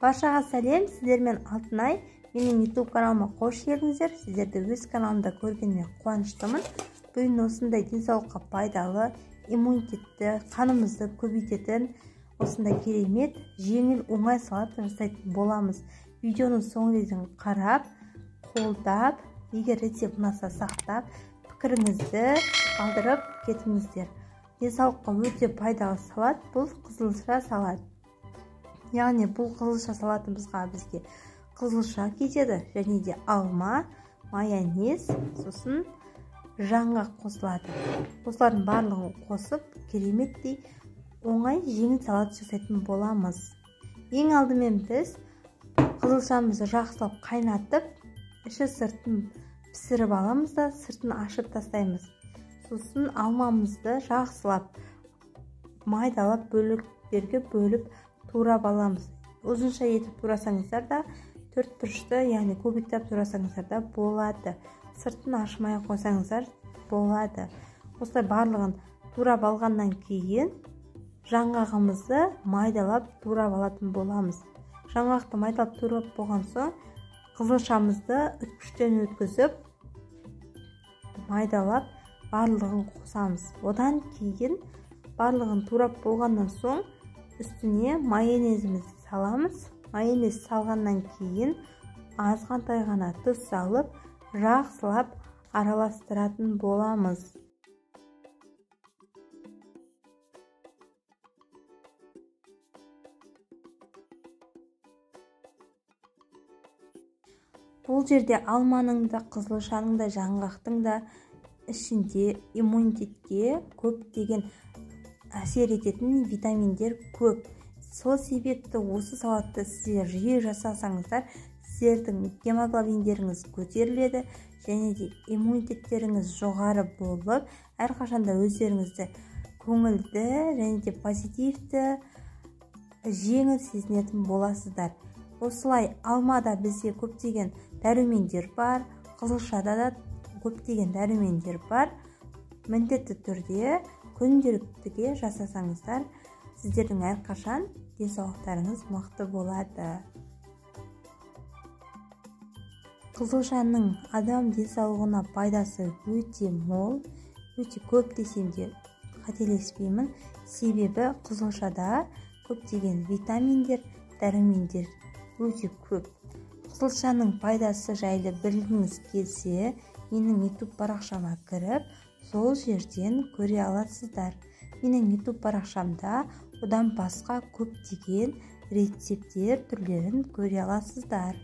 Баршаға сәлем, сіздермен Алтынай. Менің YouTube каналыма қош келдіңіздер. Сіздерді өз каналымда көргеніме қуаныштымын. Бүгін осындай денсаулыққа пайдалы, иммунитетті, қанымызды көбейтетін осындай керемет, жеңіл, оңай салат жасайтын боламыз. Видеоның соңына дейін қарап, қолдап, егер рецепт ұнаса сақтап, пікіріңізді қалдырып кетіңіздер. Денсаулыққа өте пайдалы салат бұл қызылша салат. Яғни бұл қызылша салатымызға бізге қызылша кетеді, және де алма, майонез, сосын жаңғақ қосылады. Осылардың барлығын қосып, кереметтей оңай жеңіл салат жасайтын боламыз. Ең алдымен біз қызылшамызды жақсылап қайнатып, іші сыртын пісіріп аламыз да, сыртын ашып тастаймыз. Сосын алмамызды жақсылап майдалап бөліктерге бөліп турап аламыз. Ұзынша етіп турасаңыздар да, төрт бұрышты, яғни кубиктап турасаңыздар да болады. Сыртын ашмай қойсаңыздар болады. Осылай барлығын турап алғаннан кейін жаңғағымызды майдалап турап алатын боламыз. Жаңғақты майдалап турап болған соң қызылшамызды үткіштен өткізіп майдалап барлығын қосамыз. Одан кейін барлығын турап болғаннан соң үстіне майонезімізді саламыз. Майонез салғаннан кейін азғантай ғана тұз салып, жақсылап араластыратын боламыз. Бұл жерде алманың да, қызылшаның да, жаңғақтың да ішінде иммунитетке көптеген әсер ететін витаминдер көп. Сол себепті осы салатты сіздер жиі жасасаңыздар, сіздердің гемоглобиндеріңіз көтеріледі, және де иммунитеттеріңіз жоғары болып, әрқашанда өздеріңізді көңілді және де позитивті, жеңіл сезінетін боласыздар. Осылай алмада бізде көптеген дәрумендер бар, қызылшада да көптеген дәрумендер бар. Міндетті түрде күнделіктіге жасасаңыздар, сіздердің әрқашан денсаулықтарыңыз мықты болады. Қызылшаның адам денсаулығына пайдасы өте мол, өте көп десем де қателеспеймін. Себебі қызылшада көптеген витаминдер, дәрумендер өте көп. Қызылшаның пайдасы жайлы білгіңіз келсе, менің YouTube парақшама кіріп, сол жерден көре аласыздар. Менің YouTube парақшамда одан басқа көптеген рецепттер түрлерін көре аласыздар.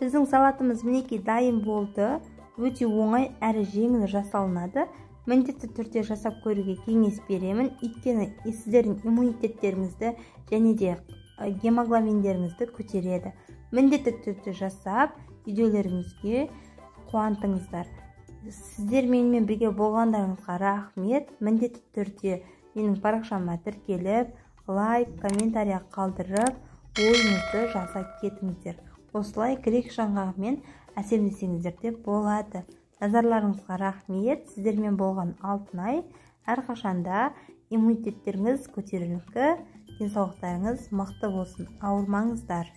Біздің салатымыз мінекей дайын болды. Өте оңай әрі жеңіл жасалынады. Міндетті түрде жасап көруге кеңес беремін. Өйткені сіздердің иммунитеттеріңізді және де гемоглобиндеріңізді көтереді. Міндетті түрде жасап, видеолеріңізге қуантыңыздар. Сіздер менімен бірге болғандарыңызға рахмет. Міндетті түрде менің парақшама тіркеліп, лайк, комментария қалдырып, ойыңызды жазып кетіңіздер. Осылай грек жаңғағымен әсемдесеңіздер де болады. Назарларыңызға рахмет. Сіздермен болған Алтынай. Әрқашанда иммунитеттеріңіз көтеріліңкі, денсаулықтарыңыз мықты болсын. Ауырмаңыздар.